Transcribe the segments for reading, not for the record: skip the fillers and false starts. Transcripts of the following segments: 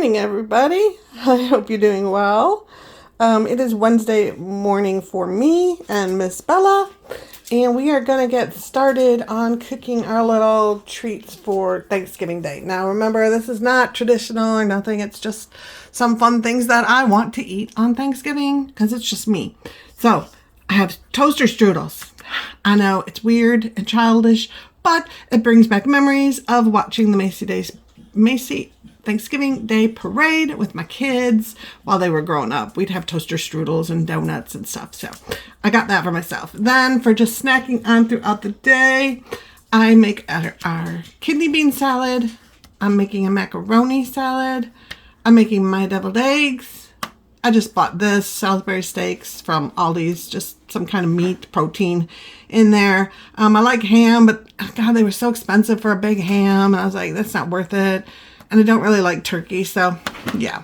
morning, everybody. I hope you're doing well. It is Wednesday morning for me and Miss Bella, and we are going to get started on cooking our little treats for Thanksgiving Day. Now, remember, this is not traditional or nothing. It's just some fun things that I want to eat on Thanksgiving because it's just me. So, I have toaster strudels. I know it's weird and childish, but it brings back memories of watching the Macy Thanksgiving Day parade with my kids while they were growing up. We'd have toaster strudels and donuts and stuff. So I got that for myself. Then for just snacking on throughout the day, I make our kidney bean salad. I'm making a macaroni salad. I'm making my deviled eggs. I just bought this Salisbury steaks from Aldi's, just some kind of meat protein in there. I like ham, but God, they were so expensive for a big ham. And I was like, that's not worth it. And I don't really like turkey, so yeah.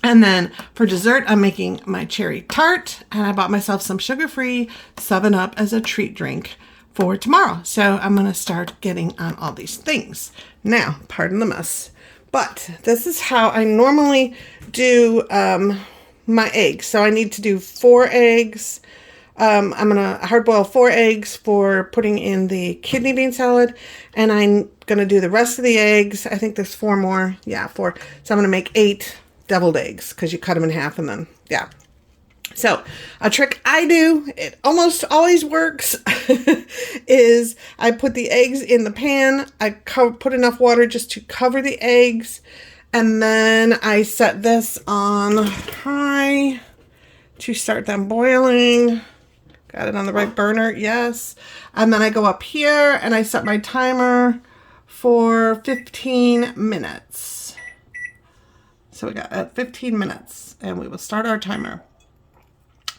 And then for dessert, I'm making my cherry tart. And I bought myself some sugar-free 7-Up as a treat drink for tomorrow. So I'm going to start getting on all these things. Now, pardon the mess. But this is how I normally do my eggs. So I need to do 4 eggs. I'm going to hard boil 4 eggs for putting in the kidney bean salad. And I'm going to do the rest of the eggs. I think there's 4 more. Yeah, 4. So I'm going to make 8 deviled eggs because you cut them in half and then, yeah. So a trick I do, it almost always works, is I put the eggs in the pan. I put enough water just to cover the eggs. And then I set this on high to start them boiling. Got it on the right burner, yes. And then I go up here and I set my timer for 15 minutes. So we got 15 minutes and we will start our timer.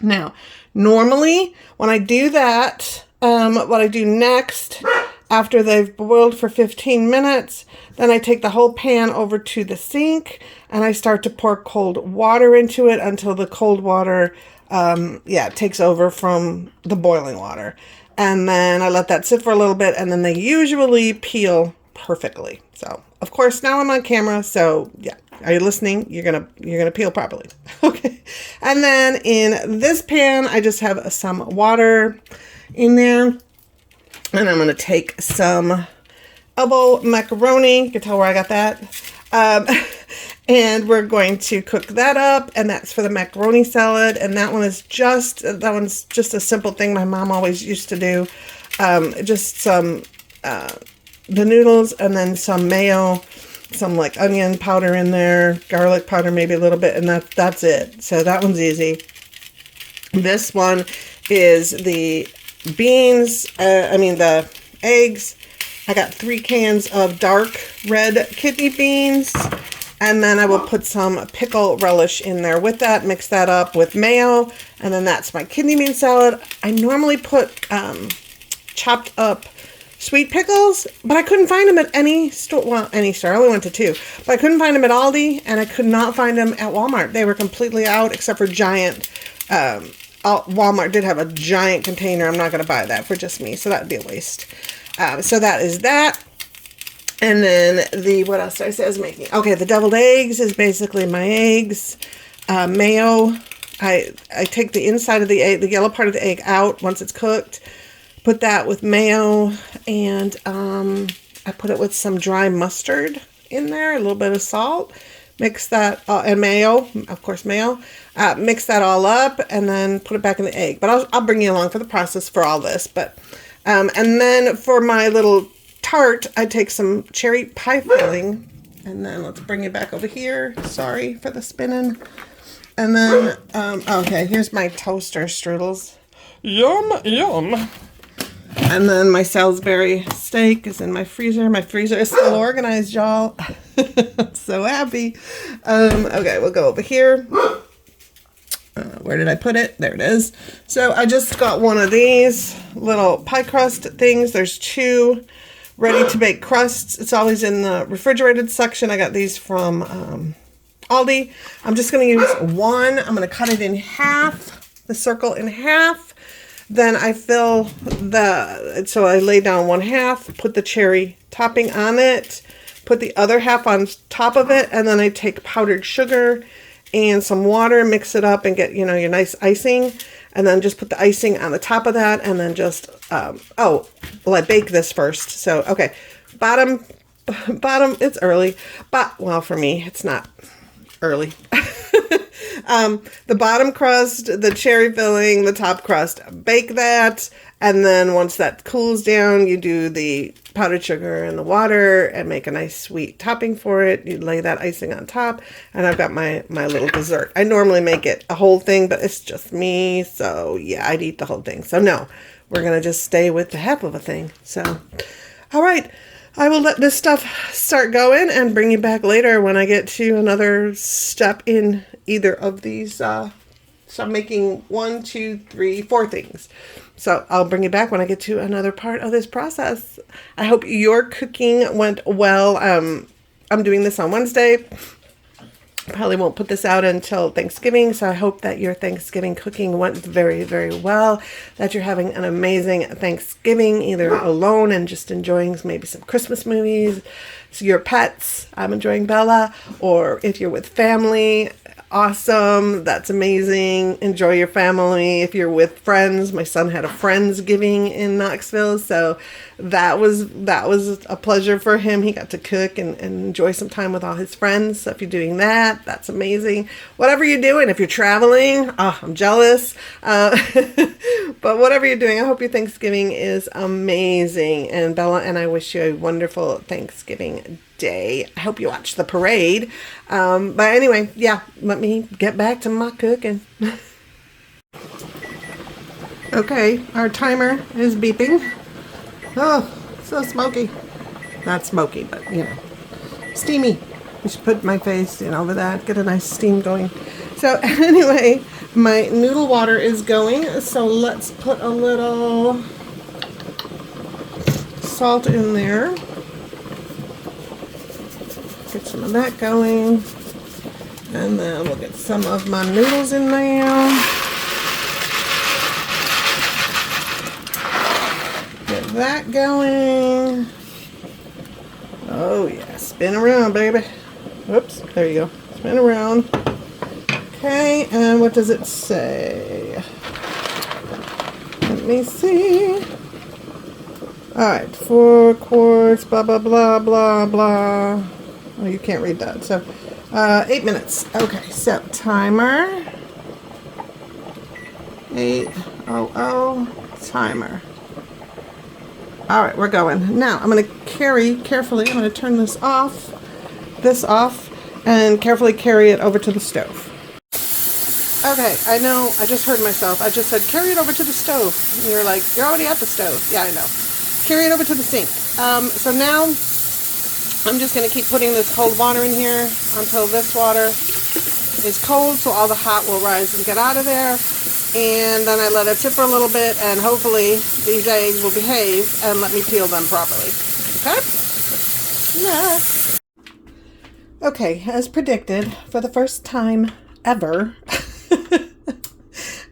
Now, normally when I do that, what I do next, after they've boiled for 15 minutes, then I take the whole pan over to the sink and I start to pour cold water into it until the cold water takes over from the boiling water. And then I let that sit for a little bit and then they usually peel perfectly. So, of course, now I'm on camera, so yeah. Are you listening? You're gonna peel properly. Okay. And then in this pan, I just have some water in there. And I'm gonna take some elbow macaroni. You can tell where I got that. And we're going to cook that up, and that's for the macaroni salad. And that one's just a simple thing my mom always used to do. Just some the noodles and then some mayo, some like onion powder in there, garlic powder maybe a little bit, and that's it. So that one's easy. This one is the beans, the eggs. I got 3 cans of dark red kidney beans. And then I will put some pickle relish in there with that, mix that up with mayo, and then that's my kidney bean salad. I normally put chopped up sweet pickles, but I couldn't find them at any store. Well, any store. I only went to 2. But I couldn't find them at Aldi, and I could not find them at Walmart. They were completely out except for giant. Walmart did have a giant container. I'm not going to buy that for just me, so that would be a waste. So that is that. And then what else did I say I was making? Okay, the deviled eggs is basically my eggs. Mayo. I take the inside of the egg, the yellow part of the egg out once it's cooked. Put that with mayo, and I put it with some dry mustard in there, a little bit of salt. Mix that, and mayo, of course mayo. Mix that all up, and then put it back in the egg. But I'll bring you along for the process for all this. But and then for my little tart, I take some cherry pie filling, and then let's bring it back over here. Sorry for the spinning. And then, okay, here's my toaster strudels. Yum, yum. And then my Salisbury steak is in my freezer. My freezer is still organized, y'all. I'm so happy. Okay, we'll go over here. Where did I put it? There it is. So I just got one of these little pie crust things. There's 2 ready to bake crusts. It's always in the refrigerated section. I got these from Aldi. I'm just going to use one. I'm going to cut it in half, the circle in half. Then I so I lay down 1/2, put the cherry topping on it, put the other half on top of it, and then I take powdered sugar and some water, mix it up and get, you know, your nice icing, and then just put the icing on the top of that, and then just, oh, well, I bake this first. So, okay, bottom, it's early, but, well, for me, it's not early. The bottom crust, the cherry filling, the top crust, bake that, and then once that cools down, you do the powdered sugar and the water and make a nice sweet topping for it. You lay that icing on top, and I've got my little dessert. I normally make it a whole thing, but it's just me, so yeah, I'd eat the whole thing. So no, we're gonna just stay with the half of a thing. So, all right. I will let this stuff start going and bring you back later when I get to another step in either of these. So I'm making 1, 2, 3, 4 things. So I'll bring you back when I get to another part of this process. I hope your cooking went well. I'm doing this on Wednesday. Probably won't put this out until Thanksgiving, so I hope that your Thanksgiving cooking went very, very well, that you're having an amazing Thanksgiving, either alone and just enjoying maybe some Christmas movies, so your pets, I'm enjoying Bella, or if you're with family, awesome, that's amazing, enjoy your family. If you're with friends, my son had a Friendsgiving in Knoxville, so that was a pleasure for him. He got to cook and enjoy some time with all his friends. So if you're doing that, that's amazing. Whatever you're doing, if you're traveling, oh, I'm jealous. But whatever you're doing, I hope your Thanksgiving is amazing. And Bella and I wish you a wonderful Thanksgiving day. I hope you watch the parade. But anyway, yeah, let me get back to my cooking. Okay, our timer is beeping. Oh, so smoky. Not smoky, but, you know, steamy. I should put my face in over that, get a nice steam going. So anyway, my noodle water is going, so let's put a little salt in there. Get some of that going. And then we'll get some of my noodles in there. Get that going. Oh yeah, spin around, baby. Whoops, there you go. Spin around. Okay, and what does it say? Let me see. Alright, 4 quarts, blah, blah, blah, blah, blah. Oh, you can't read that. So, 8 minutes. Okay, so timer. 8:00 timer. Alright, we're going. Now, I'm going to carry carefully. I'm going to turn this off, and carefully carry it over to the stove. Okay, I know, I just heard myself. I just said, carry it over to the stove. And you're like, you're already at the stove. Yeah, I know. Carry it over to the sink. So now, I'm just going to keep putting this cold water in here until this water is cold, so all the hot will rise and get out of there. And then I let it sit for a little bit, and hopefully these eggs will behave and let me peel them properly. Okay? Next. Okay, as predicted, for the first time ever,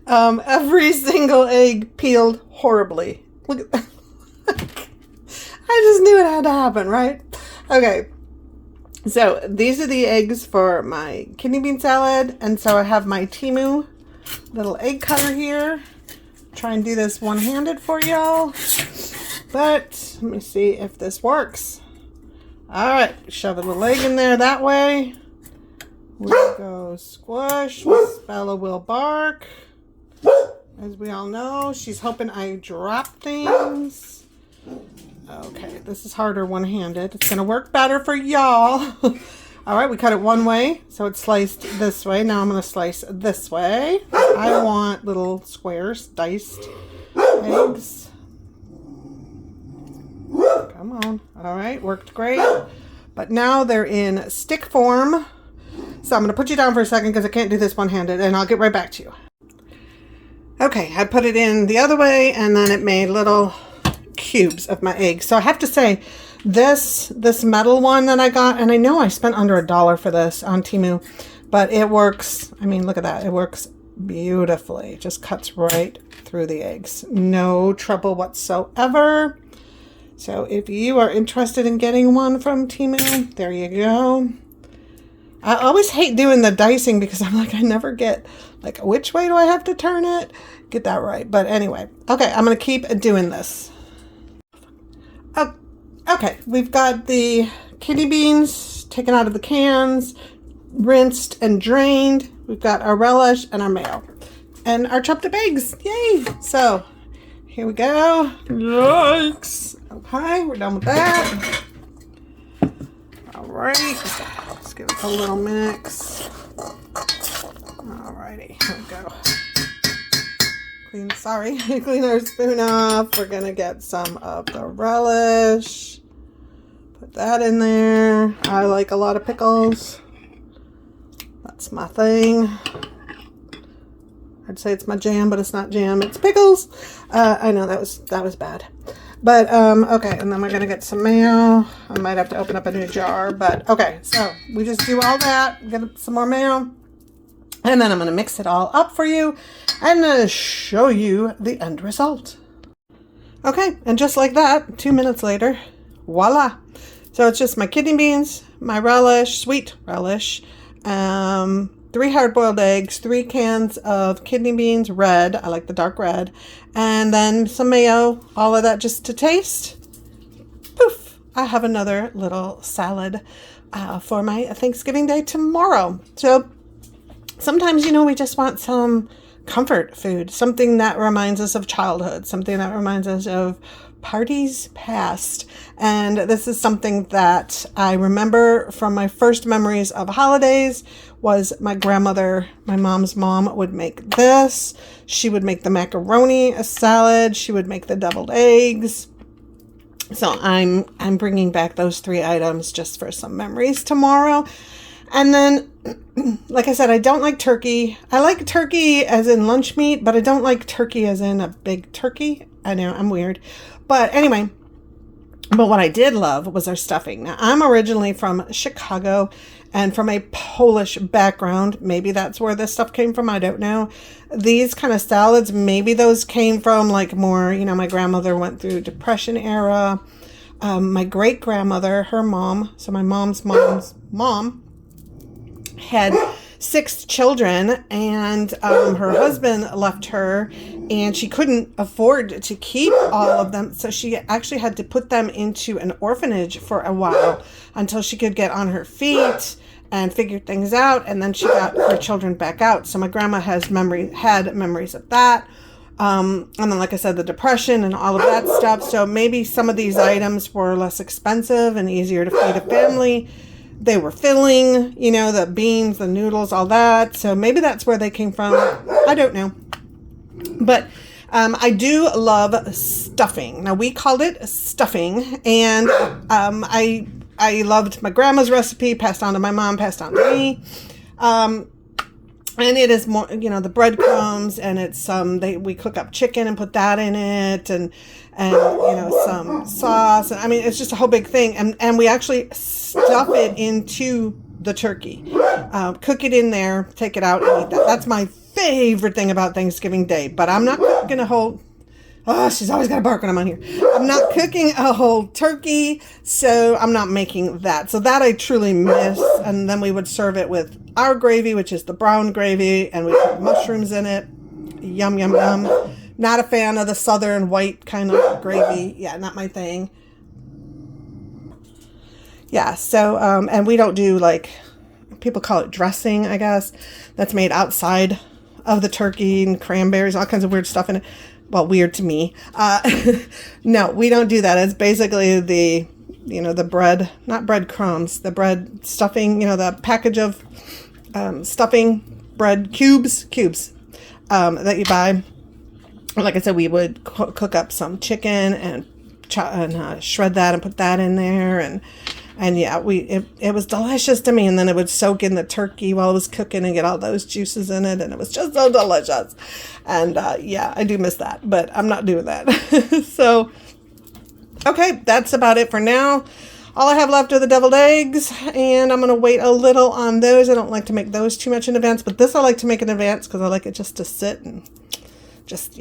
every single egg peeled horribly. Look at that. I just knew it had to happen, right? Okay. So these are the eggs for my kidney bean salad. And so I have my Temu little egg cutter here. Try and do this one-handed for y'all. But let me see if this works. All right. Shove a little egg in there that way. We'll go squish. Miss Bella will bark. As we all know, she's hoping I drop things. Okay, this is harder one-handed. It's going to work better for y'all. All right, we cut it one way, so it's sliced this way. Now I'm going to slice this way. I want little squares, diced eggs. Come on. All right, worked great. But now they're in stick form. So I'm going to put you down for a second because I can't do this one-handed, and I'll get right back to you. Okay, I put it in the other way, and then it made little cubes of my eggs. So I have to say, this metal one that I got, and I know I spent under $1 for this on Temu, but it works. I mean, look at that. It works beautifully. It just cuts right through the eggs. No trouble whatsoever. So if you are interested in getting one from Temu, there you go. I always hate doing the dicing because I'm like, I never get, like, which way do I have to turn it? Get that right. But anyway, okay, I'm going to keep doing this. Oh, okay, we've got the kidney beans taken out of the cans, rinsed and drained. We've got our relish and our mayo and our chopped up eggs. Yay! So here we go. Yikes! Okay, we're done with that. All right, let's give it a little mix. All righty, here we go. Clean our spoon off. We're gonna get some of the relish. Put that in there. I like a lot of pickles. That's my thing. I'd say it's my jam, but it's not jam. It's pickles. I know that was bad. But okay, and then we're gonna get some mayo. I might have to open up a new jar, but okay. So we just do all that. Get some more mayo, and then I'm gonna mix it all up for you. I'm gonna show you the end result. Okay, and just like that, 2 minutes later, voila. So it's just my kidney beans, my relish, sweet relish, 3 hard-boiled eggs, 3 cans of kidney beans, red, I like the dark red, and then some mayo, all of that just to taste. Poof! I have another little salad for my Thanksgiving Day tomorrow. So sometimes, we just want some comfort food, something that reminds us of childhood, something that reminds us of parties past. And this is something that I remember from my first memories of holidays was my grandmother, my mom's mom, would make this. She would make the macaroni, a salad. She would make the deviled eggs. So I'm bringing back those 3 items just for some memories tomorrow. And then, like I said, I don't like turkey. I like turkey as in lunch meat, but I don't like turkey as in a big turkey. I know, I'm weird. But anyway, but what I did love was our stuffing. Now, I'm originally from Chicago and from a Polish background. Maybe that's where this stuff came from. I don't know. These kind of salads, maybe those came from like more, my grandmother went through Depression era. My great grandmother, her mom, so my mom's mom, had 6 children, and her husband left her, and she couldn't afford to keep all of them, so she actually had to put them into an orphanage for a while until she could get on her feet and figure things out, and then she got her children back out. So my grandma had memories of that, and then, like I said, the Depression and all of that stuff. So maybe some of these items were less expensive and easier to feed a family. They were filling, the beans, the noodles, all that. So maybe that's where they came from. I don't know. But I do love stuffing. Now, we called it stuffing. And I loved my grandma's recipe, passed on to my mom, passed on to me. And it is more, the breadcrumbs, and it's we cook up chicken and put that in it, and some sauce. I mean, it's just a whole big thing. And we actually stuff it into the turkey, cook it in there, take it out and eat that. That's my favorite thing about Thanksgiving Day. But I'm not cooking a whole, she's always got to bark when I'm on here. I'm not cooking a whole turkey, so I'm not making that. So that I truly miss. And then we would serve it with our gravy, which is the brown gravy, and we put mushrooms in it. Yum, yum, yum. Not a fan of the southern white kind of gravy. Yeah, not my thing. Yeah, so, and we don't do, people call it dressing, I guess. That's made outside of the turkey, and cranberries, all kinds of weird stuff in it. Well, weird to me. No, we don't do that. It's basically the bread, not breadcrumbs, the bread stuffing, the package of stuffing bread cubes that you buy. Like I said, we would cook up some chicken and shred that and put that in there, and yeah, it was delicious to me. And then it would soak in the turkey while it was cooking and get all those juices in it, and it was just so delicious. And yeah, I do miss that, but I'm not doing that. So, okay, that's about it for now. All I have left are the deviled eggs, and I'm going to wait a little on those. I don't like to make those too much in advance, but this I like to make in advance because I like it just to sit and just,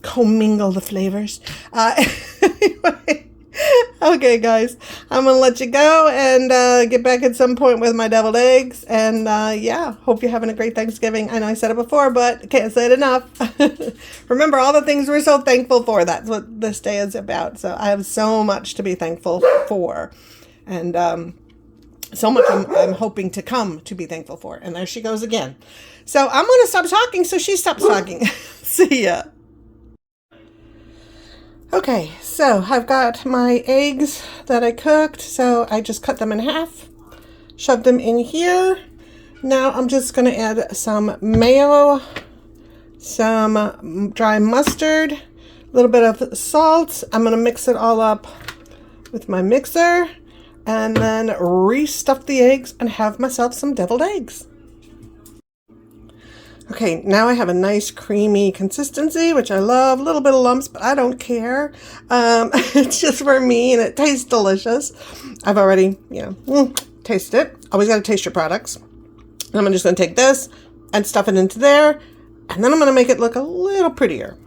commingle the flavors. Anyway, Okay, guys, I'm gonna let you go and get back at some point with my deviled eggs. And yeah, hope you're having a great Thanksgiving. I know I said it before, but can't say it enough. Remember all the things we're so thankful for. That's what this day is about. So I have so much to be thankful for, and so much I'm hoping to come to be thankful for. And there she goes again. So I'm gonna stop talking so she stops talking. See ya. Okay, so I've got my eggs that I cooked, so I just cut them in half, shoved them in here. Now I'm just going to add some mayo, some dry mustard, a little bit of salt. I'm going to mix it all up with my mixer and then restuff the eggs and have myself some deviled eggs. Okay, now I have a nice creamy consistency, which I love. A little bit of lumps, but I don't care. It's just for me, and it tastes delicious. I've already, tasted it. Always got to taste your products. And I'm just going to take this and stuff it into there, and then I'm going to make it look a little prettier.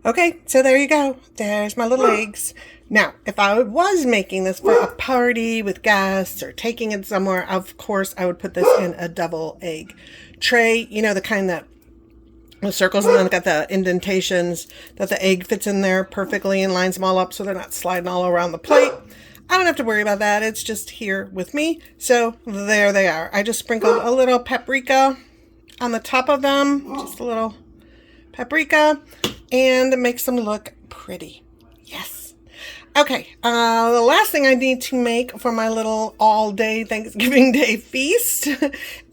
Okay, so there you go. There's my little eggs. Now, if I was making this for a party with guests or taking it somewhere, of course, I would put this in a double egg tray, the kind that the circles and then got the indentations that the egg fits in there perfectly and lines them all up so they're not sliding all around the plate. I don't have to worry about that. It's just here with me. So there they are. I just sprinkled a little paprika on the top of them, just a little paprika, and it makes them look pretty. Yes. Okay, the last thing I need to make for my little all-day Thanksgiving Day feast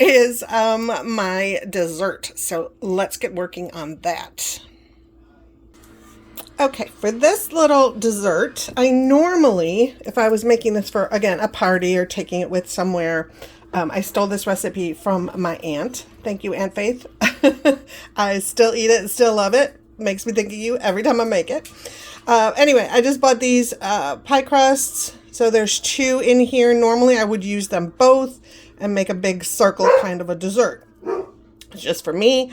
is my dessert. So let's get working on that. Okay, for this little dessert, I normally, if I was making this for, again, a party or taking it with somewhere, I stole this recipe from my aunt. Thank you, Aunt Faith. I still eat it, still love it. Makes me think of you every time I make it. Anyway, I just bought these pie crusts. So there's 2 in here. Normally I would use them both and make a big circle kind of a dessert. It's just for me.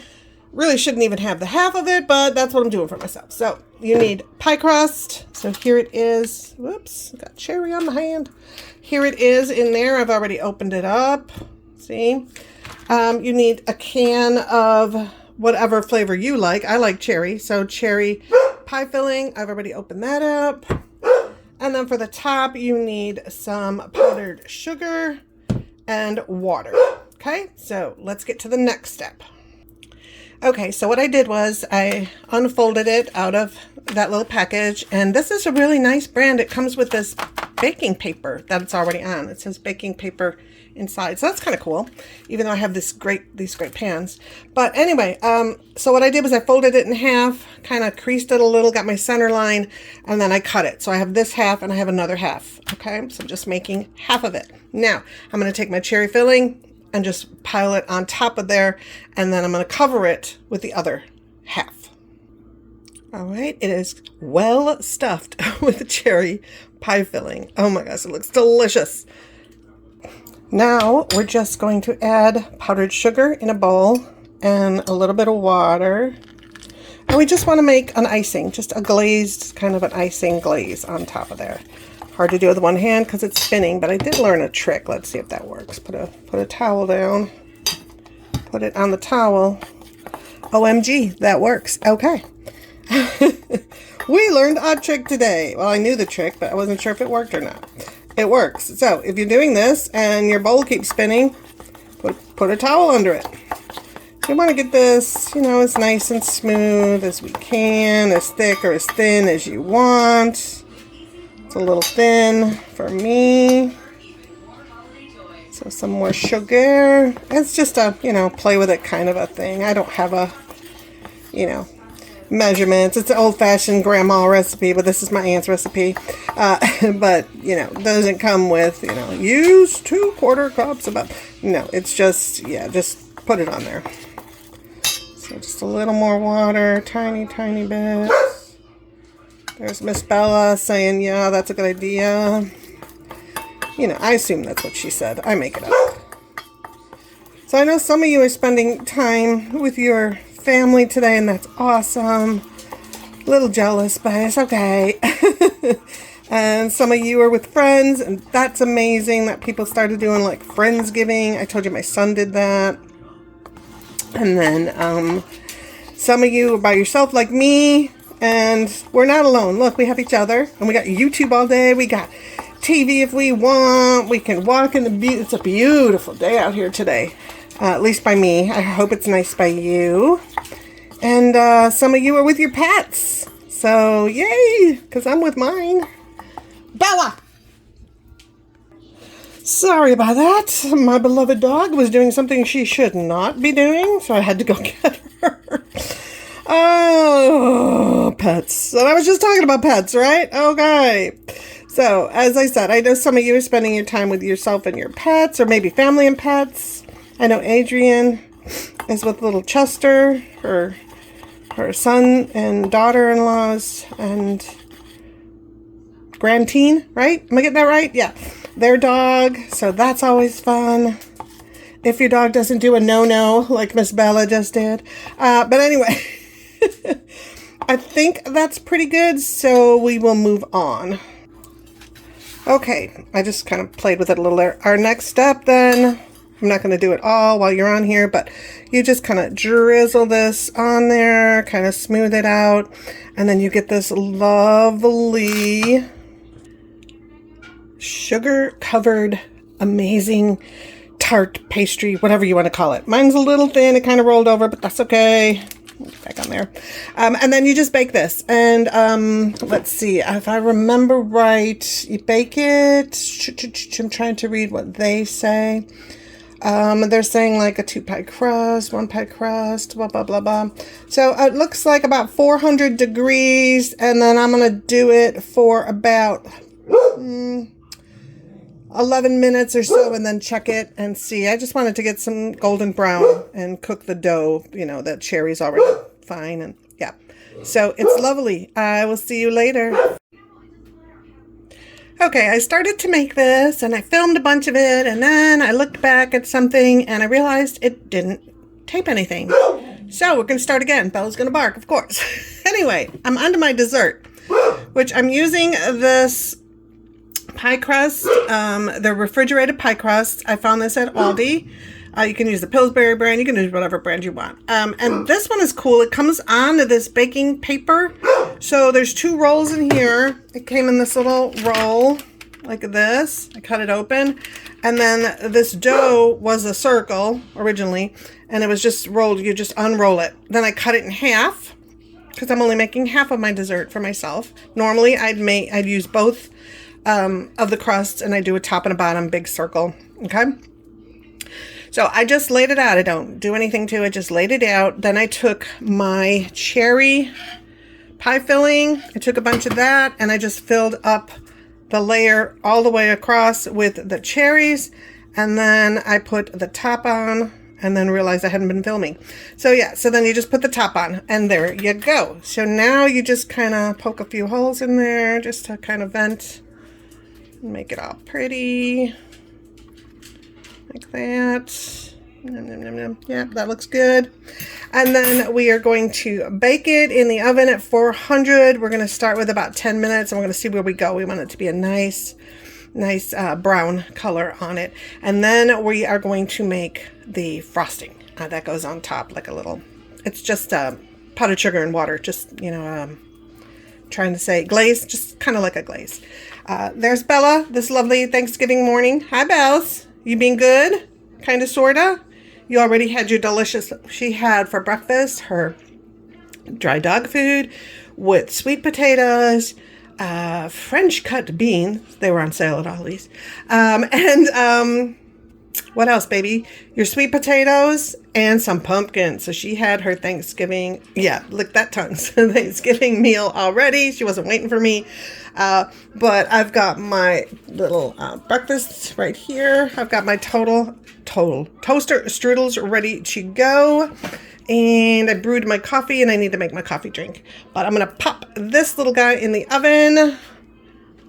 Really shouldn't even have the half of it, but that's what I'm doing for myself. So you need pie crust. So here it is. Whoops, got cherry on my hand. Here it is in there. I've already opened it up. See? You need a can of whatever flavor you like. I like cherry, so cherry pie filling. I've already opened that up. And then for the top, you need some powdered sugar and water. Okay, so let's get to the next step. Okay, so what I did was I unfolded it out of that little package, and this is a really nice brand. It comes with this baking paper that it's already on. It says baking paper inside, so that's kind of cool, even though I have these great pans. But anyway, so what I did was I folded it in half, kind of creased it a little, got my center line, and then I cut it. So I have this half and I have another half. Okay, so I'm just making half of it. Now I'm going to take my cherry filling and just pile it on top of there, and then I'm going to cover it with the other half. All right, it is well stuffed with cherry pie filling. Oh my gosh, it looks delicious. Now we're just going to add powdered sugar in a bowl and a little bit of water. And we just want to make an icing, just a glazed, kind of an icing glaze on top of there. Hard to do with one hand because it's spinning, but I did learn a trick. Let's see if that works. Put a towel down. Put it on the towel. OMG, that works. Okay. We learned a trick today. Well, I knew the trick, but I wasn't sure if it worked or not. It works. So if you're doing this and your bowl keeps spinning, put a towel under it. So you want to get this, as nice and smooth as we can, as thick or as thin as you want. It's a little thin for me. So some more sugar. It's just a, play with it kind of a thing. I don't have a, measurements. It's an old-fashioned grandma recipe, but this is my aunt's recipe. But, doesn't come with, use 2/4 cups of no, it's just, just put it on there. So just a little more water, tiny bit. There's Miss Bella saying, yeah, that's a good idea. I assume that's what she said. I make it up. So I know some of you are spending time with your family today, and that's awesome. A little jealous, but it's okay. And some of you are with friends, and that's amazing that people started doing like Friendsgiving. I told you my son did that. And then some of you are by yourself like me, and we're not alone. Look, we have each other, and we got YouTube all day. We got TV if we want. We can walk in the it's a beautiful day out here today, at least by me. I hope it's nice by you. And some of you are with your pets, so yay, because I'm with mine. Bella! Sorry about that. My beloved dog was doing something she should not be doing, so I had to go get her. Oh, pets. And I was just talking about pets, right? Okay. So, as I said, I know some of you are spending your time with yourself and your pets, or maybe family and pets. I know Adrian is with little Chester, her son and daughter-in-laws, and grandteen, right? Am I getting that right? Yeah. Their dog. So that's always fun. If your dog doesn't do a no-no like Miss Bella just did. But anyway, I think that's pretty good. So we will move on. Okay. I just kind of played with it a little there. Our next step then, I'm not going to do it all while you're on here, but you just kind of drizzle this on there, kind of smooth it out, and then you get this lovely sugar-covered, amazing tart pastry, whatever you want to call it. Mine's a little thin. It kind of rolled over, but that's okay. Back on there. And then you just bake this. And let's see. If I remember right, you bake it. I'm trying to read what they say. They're saying like a 2-pie crust, 1-pie crust, blah, blah, blah, blah. So it looks like about 400 degrees. And then I'm going to do it for about 11 minutes or so, and then check it and see. I just wanted to get some golden brown and cook the dough. You know, that cherry's already fine, and yeah. So it's lovely. I will see you later. Okay, I started to make this, and I filmed a bunch of it, and then I looked back at something, and I realized it didn't tape anything. So we're going to start again. Bella's going to bark, of course. Anyway, I'm onto my dessert, which I'm using this pie crust, the refrigerated pie crust. I found this at Aldi. You can use the Pillsbury brand. You can use whatever brand you want. And this one is cool. It comes on to this baking paper. So there's 2 rolls in here. It came in this little roll like this. I cut it open. And then this dough was a circle originally. And it was just rolled. You just unroll it. Then I cut it in half because I'm only making half of my dessert for myself. Normally I'd use both of the crusts, and I do a top and a bottom big circle. Okay. So I just laid it out. I don't do anything to it. Just laid it out. Then I took my cherry pie filling. I took a bunch of that, and I just filled up the layer all the way across with the cherries. And then I put the top on, and then realized I hadn't been filming. So yeah, so then you just put the top on, and there you go. So now you just kind of poke a few holes in there just to kind of vent. Make it all pretty like that. Nom, nom, nom, nom. Yeah, that looks good. And then we are going to bake it in the oven at 400. We're going to start with about 10 minutes, and we're going to see where we go. We want it to be a nice brown color on it. And then we are going to make the frosting that goes on top, like a little, it's just powdered sugar and water, just, you know, trying to say glaze, just kind of like a glaze. There's Bella this lovely Thanksgiving morning. Hi, Bells. You being good? Kind of, sort of? You already had your delicious, she had for breakfast her dry dog food with sweet potatoes, French cut beans. They were on sale at Aldi's. And what else, baby? Your sweet potatoes and some pumpkin. So she had her Thanksgiving, yeah, lick that tongue, Thanksgiving meal already. She wasn't waiting for me. But I've got my little breakfast right here. I've got my total toaster strudels ready to go. And I brewed my coffee, and I need to make my coffee drink. But I'm going to pop this little guy in the oven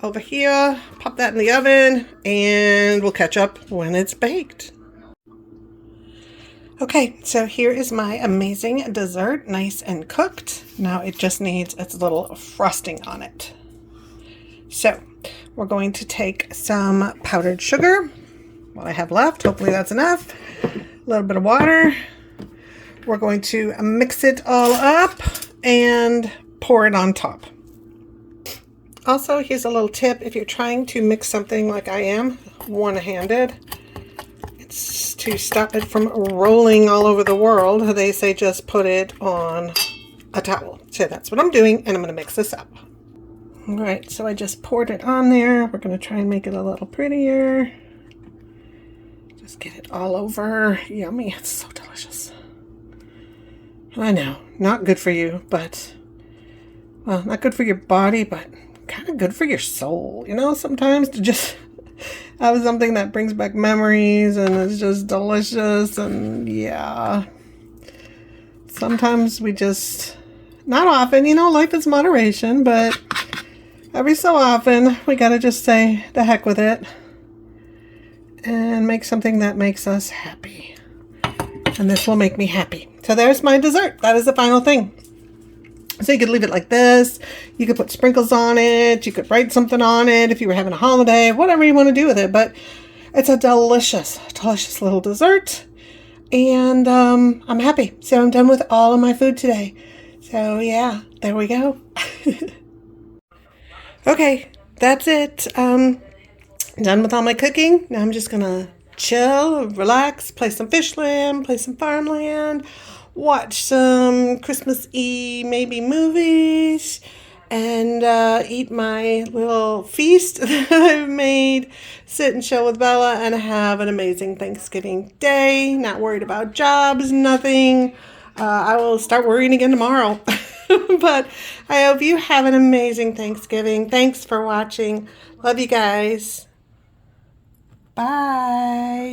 over here. Pop that in the oven, and we'll catch up when it's baked. Okay, so here is my amazing dessert, nice and cooked. Now it just needs its little frosting on it. So we're going to take some powdered sugar, what I have left, hopefully that's enough, a little bit of water. We're going to mix it all up and pour it on top. Also, here's a little tip. If you're trying to mix something like I am, one-handed, it's to stop it from rolling all over the world. They say just put it on a towel. So that's what I'm doing, and I'm going to mix this up. All right, so I just poured it on there. We're going to try and make it a little prettier. Just get it all over. Yummy. It's so delicious. I know, not good for you, but, well, not good for your body, but kind of good for your soul. You know, sometimes to just have something that brings back memories and is just delicious, and yeah. Sometimes we just, not often, you know, life is moderation, but every so often we gotta just say the heck with it and make something that makes us happy. And this will make me happy. So there's my dessert. That is the final thing. So you could leave it like this. You could put sprinkles on it. You could write something on it if you were having a holiday, whatever you want to do with it. But it's a delicious, delicious little dessert. And I'm happy. So I'm done with all of my food today. So yeah, there we go. Okay, that's it. Done with all my cooking. Now I'm just going to chill, relax, play some Fishland, play some Farmland, watch some Christmas Eve maybe movies, and eat my little feast that I've made, sit and chill with Bella, and have an amazing Thanksgiving day. Not worried about jobs, nothing. I will start worrying again tomorrow. But I hope you have an amazing Thanksgiving. Thanks for watching. Love you guys. Bye.